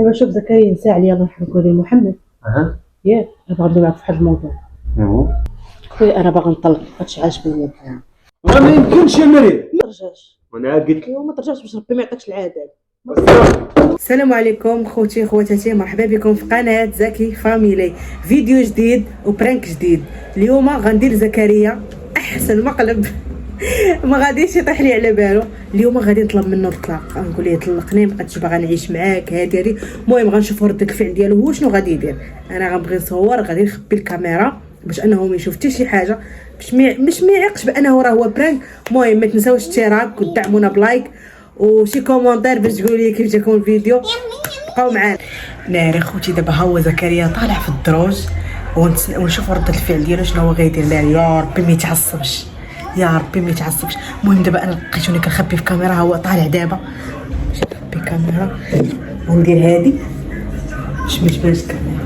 ايوا شوف زكريا نسى عليا الله يحفظك لي محمد. ياك انا باغا ندوي معاك في واحد الموضوع. خويا انا باغا نطلق، هادشي عاجبني الحال. ما يمكنش يا مريم، ما ترجعش. وانا قلت لك ايوا ما ترجعش باش ربي ما يعطيكش العذاب. السلام عليكم خوتي خواتاتي، مرحبا بكم في قناه زكي فاميلي. فيديو جديد وبرانك جديد. اليوم غندير زكريا احسن مقلب ما غاديش يطيح لي على بالو. اليوم غادي نطلب منه الطلاق، غنقول ليه طلقني، ما بقيتش باغا نعيش معاك، هادي. المهم غنشوفوا رد الفعل ديالو هو شنو غادي يدير. انا غنبغي نصور، غادي نخبي الكاميرا باش انه ما يشوف حتى شي حاجه، باش ما يعيقش بانه راه هو برانك. المهم ما تنساوش الاشتراك ودعمونا بلايك وشي كومونتير باش تقولوا لي كيف جاكم الفيديو. بقاو معانا. ناري خوتي، دابا ها هو زكريا طالع في الدروج ونشوف رده الفعل ديالو شنو هو غيدير. لا يا ربي ما يتعصبش، يا ربي ما يتعصبش. المهم دابا انا لقيتوني كنخبي في كاميرا، هو طالع دابا باش نخبي الكاميرا وندير هادي باش ما تبانش الكاميرا.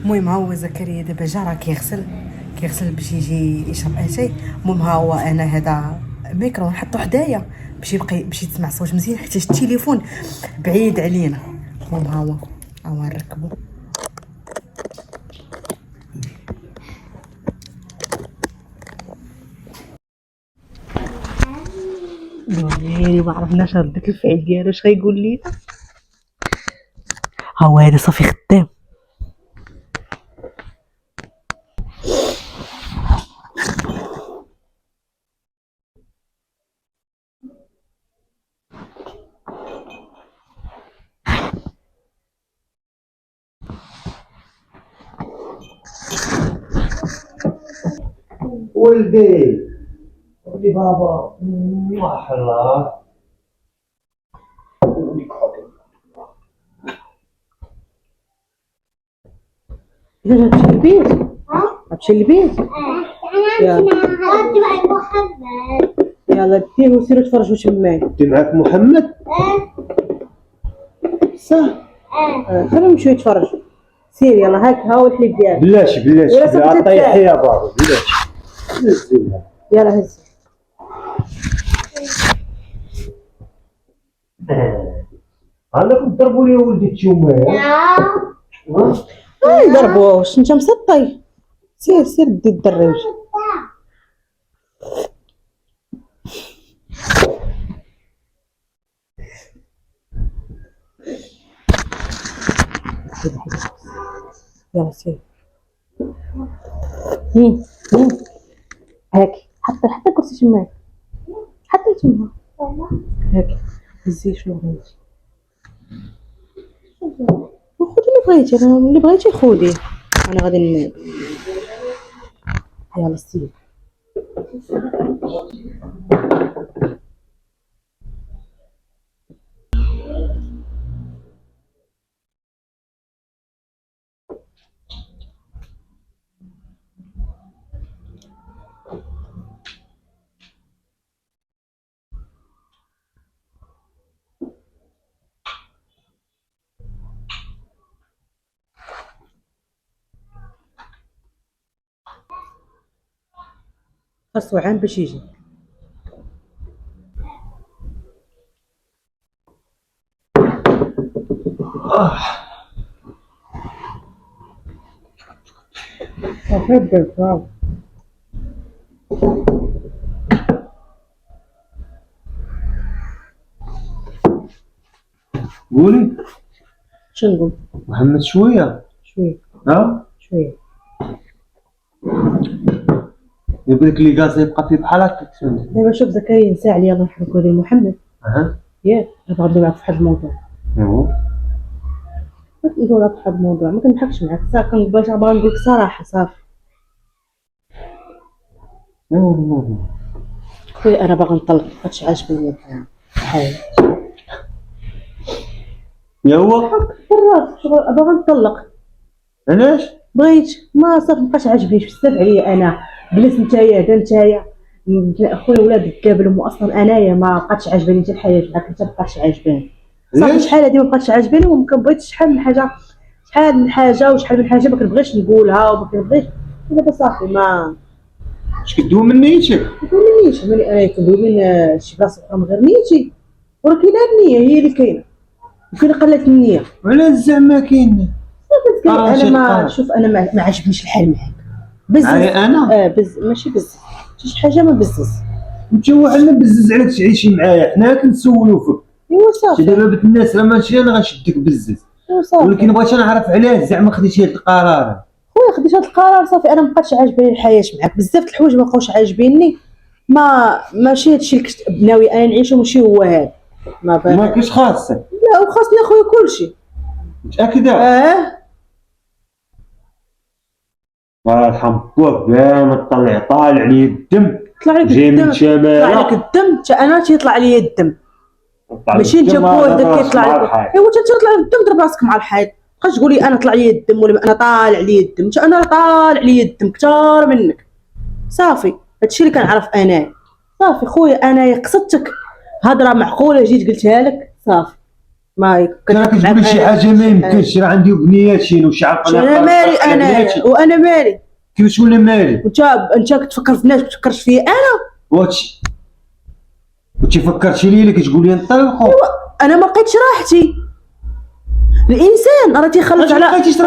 المهم ها هو زكريا دابا جا راه كيغسل باش يجي يشرب اتاي. المهم ها هو انا هذا ميكرو نحطو حدايا باش يسمع صوت مزيان، حيت التليفون بعيد علينا. المهم ها هو نركبو. يعني ما عرفناش ردة الفعل ديالو اش غيقول لينا. ها هو هذا صافي خدام. ولدي بابا ما حلاك اذا غتمشي للبيت غتمشي للبيت. يلا ديه وسيروا تفرجوا تماك. انت معاك محمد؟ صح. خليهم يمشيو يتفرجوا. سير يلا هاك ها هو الحليب ديالك. بلاش طيحي يا بابا، بلاش نزلها. يلا هز. انا كنت ضربوا لي ولدي التيومه. ما يضربوش، انت مسطي. سير دي الدراج. يلا سير. هاك حتى كرسي تماك، حتى تما هاك هزي شنو بغيتي. خذي اللي بغيتي، انا اللي بغيتي خذي، انا غادي ننام. يلا سير. خاصو عام باش يجي. صافي صافي. قولي شنو نقول؟ محمد شويه شويه شويه. يبغيك لي غاز يبقى فيه بحال هكاك. دابا شوف زكريا نسى عليا الله يحفظك لي محمد. ياك باغا ندوي معاك في واحد الموضوع. ندور في هذا الموضوع، ما كنضحكش معاك، صافي باش باغا نقول لك صراحه. صافي خويا انا باغا نطلق، مابقاتش عاجبني الحياه. يا هو براسك شغل باغا نطلق. علاش؟ بغيت ما صافي مابقاش عاجبني بزاف عليا انا، جلس نتايا هذا نتايا خويا ولاد كابلهم، واصلا انايا ما بقاتش عاجباني حتى الحياه معاك، انت مابقاتش عاجباني صافي. شحال هادي مابقاتش عاجباني، وما كنبغيتش شحال من حاجه وشحال من حاجه ما كنبغيش نقولها وما كنبغيش دابا صافي. ما اش كدوي من نيتك؟ منيش ملي انا كندوي من شي بلاصه اخرى من غير نيتي، وراه كاينه النيه هي اللي كاينه، وكاين قلة النيه. علاش زعما كاين؟ انا ما شوف انا ما عجبنيش الحال معاك بزز. انا ماشي بزز، شي حاجه ما بزز. انت واحد ما بزز عليك تعيشي معايا، حنا كنسولو فيك. ايوا صافي دابا بنت الناس راه ماشي انا غنشدك بزز، ايوا صافي. ولكن بغيت نعرف علاش زعما خديتي هاد القرار. خويا خديت هاد القرار صافي، انا مابقاتش عاجباني الحياه معاك، بزاف د الحوايج ما بقاوش عاجبيني. ماشي هادشي اللي كنت ناوي انا نعيشو، ماشي هو هذا. ما كاينش خاصك. لا وخاصني اخويا كلشي. متاكده؟ الله يرحم باك كاع ما طالع لي الدم. طلع لك جاي الدم، من شمالة. طلع لك الدم، حتى انا تيطلع لي الدم. ماشي انت بوحدك كيطلع لك، ايوا انت تطلع لك الدم، ضرب راسك مع الحيط. بقاش تقول لي انا طلع لي الدم ولا انا طالع لي الدم. انت انا طالع لي الدم كثار منك صافي. هادشي اللي كنعرف انا صافي. خويا انايا قصدتك هضره معقوله جيت قلتها لك صافي. ما كتقول شي حاجه ما يمكنش، راه عندي بنياتي وشي عارف انا مالي انايا، وانا مالي كيفاش ولا مالي؟ انت كتفكر في الناس، ما كتفكرش فيا انا. واتش فكرتي لي اللي كتقول لي نطلقوا؟ انا ما لقيتش راحتي. الانسان راه تيخلص على الانسان.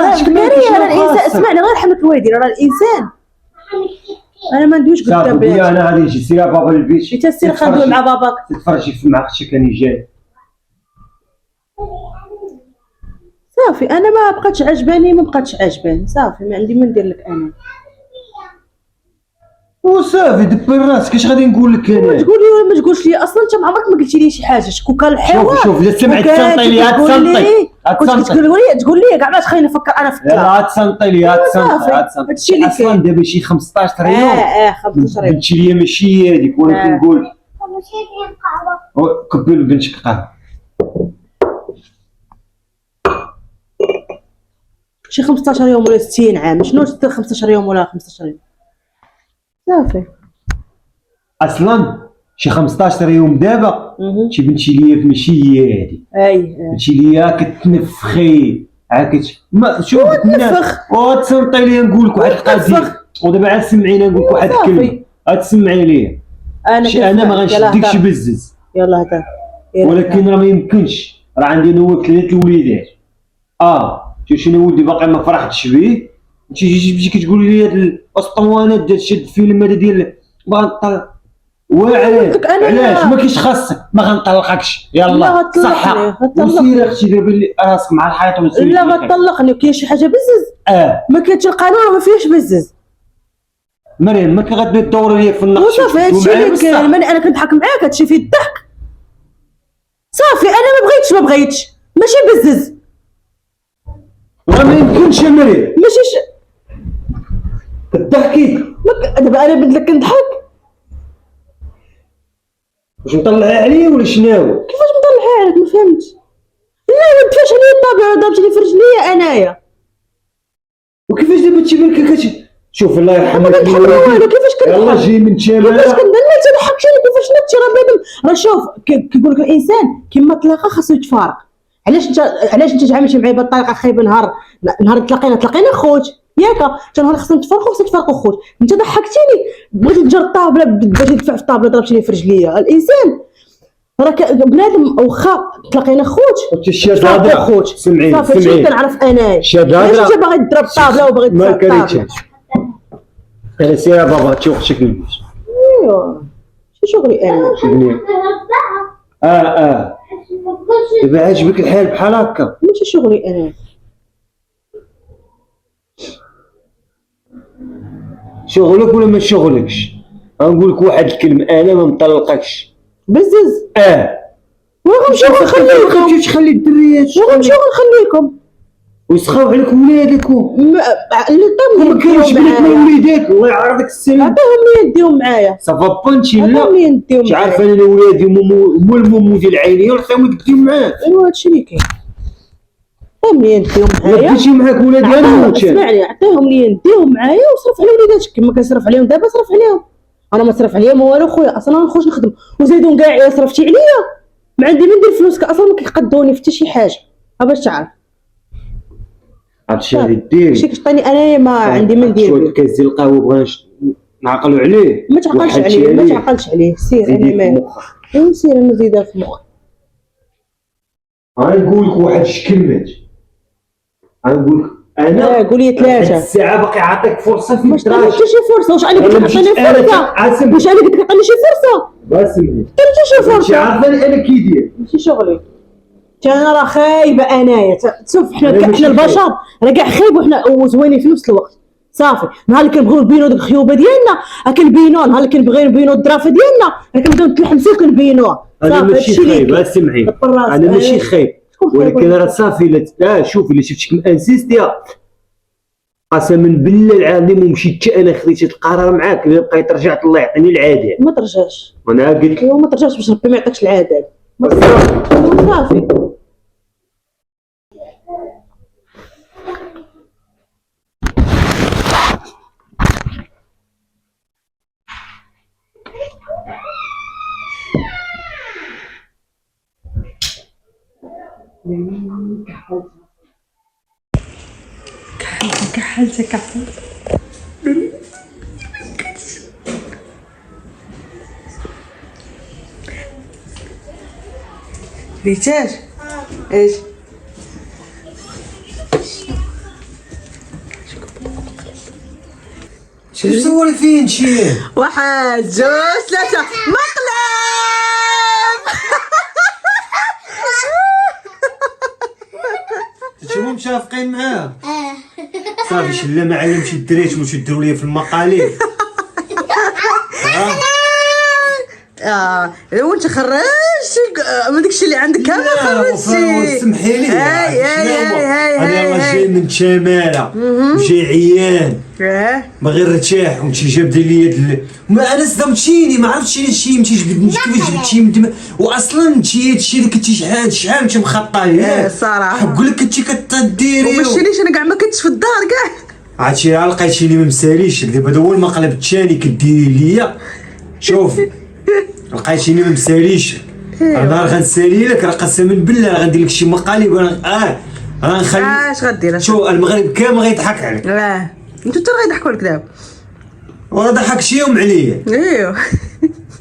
اسمعني غير حمك الوالدين، راه الانسان انا ما ندويش قدام بلاتي. انا غادي نجي سير بابا للبيت، انت سير خدوي مع باباك، تتفرجي في مع اختك راني جاي صافي. انا ما بقاتش عجباني صافي. ما عندي ما ندير لك انا وصافي. دبر راسك، اش غادي نقول لك انا؟ تقول لي ولا ما تقولش لي؟ اصلا انت ما عمرك ما قلتي لي شي حاجه. شكون كان الحوار؟ شوف الا سمعت تسنطي لي كنت تقول لي كاع ما تخليني نفكر انا في الكلام. لا تسنطي لي هادشي اللي اصلا دابا شي 15 يوم 15 يوم قلتي لي ماشي هذيك، وانا كنقول كبل بنتك قهوه. شي 15 يوم ولا 60 عام، شنو 15 يوم ولا 15 يوم صافي. اصلا شي 15 يوم دابا شي بنتي ليا ماشي هي هادي. بنتي ليا كتنفخي ما شوف تنفخ وتسنطي لي. نقول لك واحد القضيه، ودابا عاد سمعينا نقول لك واحد الكلمه تسمعي لي. انا ما غنشدكش بزز، يلا هضر. ولكن راه ما يمكنش، راه عندي انا 3 وليدات. شوف انا ولدي باقي ما فرحتش بيه، تجي كتقول لي هاد الاسطوانات ديال شاد الفيلم هذا ديال باغا نطلق. علاش ما كاينش خاصك؟ ما غنطلقكش. يلا صحه وسير اختي دابا راسك مع الحيط وسير. لا غطلقني. كاين شي حاجه بزز؟ ما كاينش القانون ما فيهش بزز. مريم ما كغادي تدور ليا في النقش وصافي. هادشي اللي كاين. انا كنضحك معاك، هادشي فيه الضحك صافي. انا ما بغيتش ماشي بزز. راه ما يمكنش يا مريم، ماشي كضحكي. دابا انا بدلك كنضحك؟ واش مطلعها عليا ولا شناهو؟ كيفاش مطلعها عليك؟ ما فهمتش. لا ما دفعش عليا الطابع، ضربتني في رجليا انايا. وكيفاش دابا تيبان شوف الله يرحمك. ما كنضحك والو. كيفاش كنضحك؟ يلاه جاي من شمال. كيفاش كندير؟ لا انت ضحكتيني. كيفاش نتي؟ راه بنادم راه شوف كيقول لك الانسان كيما طلقه خاصو يتفارق. علاش انت تعاملتي معايا بهذه الطريقه خايبه؟ نهار تلاقينا خوت ياك، حتى نهار خصنا نتفرقوا خصنا نتفرقوا خوت. انت ضحكتيني، بغيتي تجر الطابله، بغيتي تدفع في الطابله، ضربتيني في رجليا. الانسان راه بنادم، واخا تلاقينا خوت تفرقوا خوت. سمعي صافي. كنعرف انايا علاش انت باغي تضرب الطابله وباغي تدفع الطابله. انا سير بابا تشوف شكلي. ايوا شي شغلي انا. شكلي دابا عاجبك الحال بحال هكا؟ ماشي شغلي انا. شغلك ولا ما شغلكش؟ غنقول لك واحد الكلمه، انا ما مطلقكش بزز. وغنمشيو نخليكم. تخلي الدريات، وغنمشيو نخليكم. ويسخاو عليك ولادكم. اللي ما طيب كاينش بنات من وليدات، الله يعرضك السلام. عطيهم لي يديهم معايا، صافا بانتي لا عطيهم لي يديهم مش عارف معايا. انا ولادي هما المومو ديال عيني ونعطيهم لك ديهم معاك. ايوا هادشي اللي كاين. عطيهم لي يديهم لا معايا. بغيتي معاك ولادي انا نموت. اسمعني، عطيهم لي يديهم معايا وصرف على وليداتك كما كنصرف عليهم دابا، صرف عليهم. انا ما صرف عليا ما والو خويا، اصلا ما نخرج نخدم وزيدون كاع صرفتي عليا، ما عندي ما ندير فلوسك اصلا، ما كيقدوني في حتى شي حاجه. باش تعرف عرفتي غادي ديري شي كتعطيني انايا ما عندي ما ندير شويه به. كاس ديال القهوه بغينا نعقلوا عليه. ما تعقلش وحلتي عليه، ما تعقلش عليه، سير انا زيدي في مالي. مخك. ايوا سير انا زيدها في مخي. غنقول لك واحد الكلمات، غنقول لك انا قول لي هاد 3. الساعه باقي عاطيك فرصه في واش تعطيني الدراج. حتى شي فرصه؟ واش عليك أنا تعطيني مشيت أنا فرصه؟ عاسم. واش عليك تعطيني شي فرصه؟ باسمني حتى شي انت فرصه. عارفاني انا كي داير. ماشي شغلي. انا راه خايبه انايا، شوف أنا حنا ماشي البشر راه كاع خايب وحنا وزوينين في نفس الوقت. صافي نهار اللي كنبغيو نبينو ديك الخيوبه ديالنا كنبينوها، نهار اللي كنبغيو نبينو الظرافه ديالنا كنبداو نتلحمسو وكنبينوها. انا صافي ماشي هادشي اللي خايب، كاين. اسمعي دبر راسك. انا ماشي خايب، شكون خايب ولكن ولا راه صافي لا شوف الا شفتك مانسيستيا قسما بالله العظيم ومشيت حتى انا خديت هاد القرار معاك، الا بقيت رجعت الله يعطيني العذاب. ما ترجعش. وانا قلت لك ايوا ما ترجعش باش ربي ما يعطيكش العذاب. ما ترجعش. صافي. كحلت ريتاج ايش شنو تصوري فين شي؟ 1 2 3 مقلب. نتوما متفقين معاه؟ صافي شلا ما علمش الدريت واش يديروا ليا في المقاليد. وانت خرجت من داكشي اللي عندك كامل خرجتي. سمحي لي هاي انا يلاه جاي من تماره وجاي عيان باغي نرتاح وانتي جابدي لي ما انا صدمتيني ما عرفتش هادشي انت جبدتي كيفاش جبتي من واصلا انت هادشي اللي كنتي شحال انت مخططه ياك الصراحه نقول لك كنتي كتديري وماشينيش انا كاع ما كنتش في الدار كاع. عرفتي لقيتيني ما مساليش دابا هذا هو المقلب الثاني كديري ليا. شوف لقيتيني ما مساليش نهار غنسالي لك راه قسما بالله غندير لك شي مقالب غنخلي. اش غدير؟ شوف المغرب كامل غيضحك عليك. انتو حتى غيضحكوا لك دابا. وراه ضحكتيهم عليا. ايوا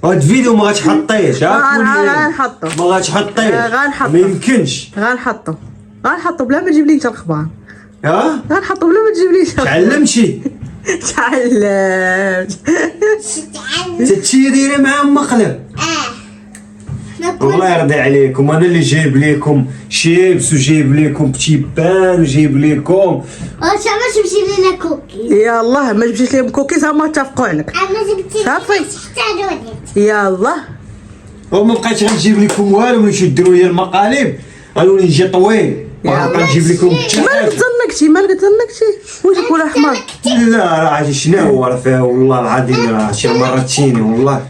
هاد الفيديو ما غاتحطيش غنحطو ما غاتحطيش غنحطو. ما يمكنش غنحطو بلا ما تجيب لي انت الخبار. ها غنحطو بلا ما تجيب لي انت. تعلمتي تعلمت. تتشي دايره معاهم مقلب. الله يرضي عليكم انا اللي جايب لكم شيبس وجايب لكم تيبان وجايب لكم واش ما تمشي لنا كوكي؟ يلاه ما جبتيش لهم كوكيز هما اتفقوا عليك. انا جبت صافي. حتى دونيت. يلاه وما بقيتش غنجيب لكم والو ملي يديروا لي المقالب قالوا لي نجي طويل ما بقى نجيب لكم حتى مالك حاجه. تزنقتي وجهك ولا حمار. لا راه عادي شنو هو راه فيها والله العظيم راه شي مره تشيني والله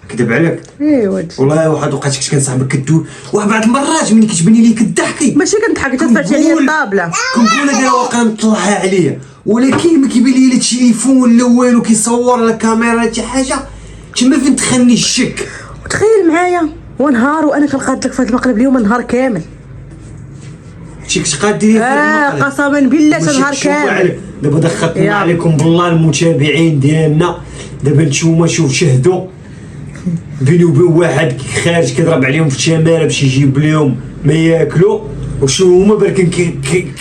كذب عليك. ايوا والله واحد وقت كنت كنصاحبك كدو واحد بعض المرات ملي كتبني لي كضحكي ماشي كنضحك تدفعتي عليا الطابله. كنقول هذا واقع مطلعها عليا ولكن ما كيبان لي لا التليفون لا والو كيصور لا كاميرا لا شي حاجه تما فين دخلني الشك. وتخيل معايا ونهار وانا كنقاد لك في هذا المقلب اليوم نهار كامل. شي كنت قادير قسما بالله نهار كامل. دابا دخلتنا عليكم بالله المتابعين ديالنا. دابا نتوما شوف شهدوا بيني وبين واحد خارج كيضرب عليهم في الشمال باش يجيب لهم ما ياكلوا وشنو هما بركن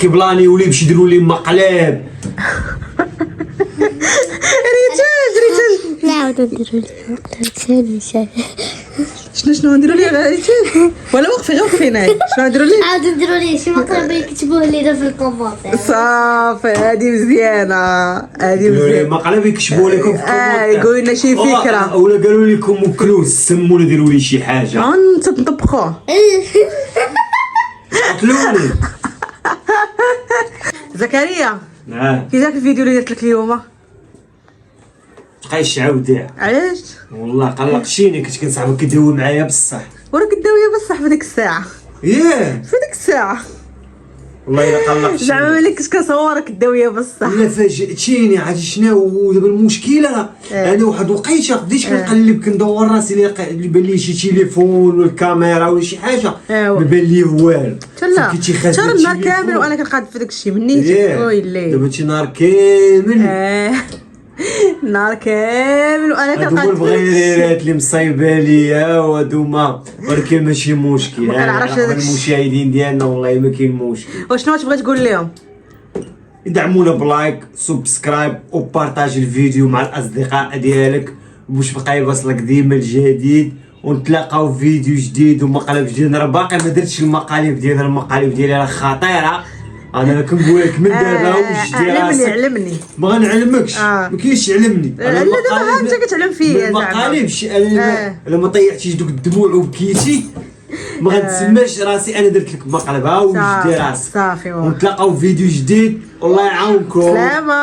كيبلانيو لي باش يديروا لي مقلب. ريتاج لا عاود نديرو لي مقلب ثاني شنو نديرو ليه ريتاج ولا وقفي هنايا شنو نديرو ليه؟ عاود نديرو ليه شي مقلب يكتبوه لينا في الكومونتير. صافي هادي مزيانه هادي مزيانه. مقلب يكتبوا لكم في الكومنتات يقولوا لنا شي فكره ولا قالوا لكم وكلوا سموا ولا ديروا لي شي حاجه انت نطبخوه. قتلوني زكريا نعم كي جاك الفيديو اللي درت لك اليوم؟ بقايش عاودها علاش؟ والله قلقتيني، كنت كنصاحبك كدوي معايا بصح. وراك داويه بصح في ديك الساعه، ياه في ديك الساعه والله الا قلقتيني. زعما ملي كنت كنصورك الداويه بصح. لا فاجئتيني. عاد شنو دابا المشكله؟ انا واحد الوقيته بديت كنقلب كندور راسي اللي بان لي شي تليفون ولا الكاميرا ولا شي حاجه، ايوا. ما بان لي والو. تلا كنتي خاسر شهر النهار التليفون. كامل وانا كنقاد في داك الشيء من نيتي. ويلي دابا انت نهار كامل. نهار كامل وانا هادو كنقاد البغيريرات اللي مصايبه ليا وهادوما، ولكن ماشي مشكل. ما كنعرفش أنا هذاك الشيء. المشاهدين ديالنا والله ما كاين مشكل. وشنو تبغي تقول لهم؟ يدعمونا بلايك سبسكرايب وبارطاج الفيديو مع الاصدقاء ديالك باش بقى يوصلك ديما الجديد، ونتلاقاو في فيديو جديد ومقالب جديد. انا باقي ما درتش المقالب ديالي راه خطيره. انا كنقول لك من دابا واش دير علمني راسك. علمني. ما غنعلمكش، ما كاينش علمني. لا دابا ها انت كتعلم فيا زعما. المقالبش انا ما طيعتيش دوك الدموع وبكيتي ما غنتسماش راسي انا درت لك مقلب. ها واش دير راسك. صافي ونتلاقاو في فيديو جديد، والله يعاونكم. سلامة.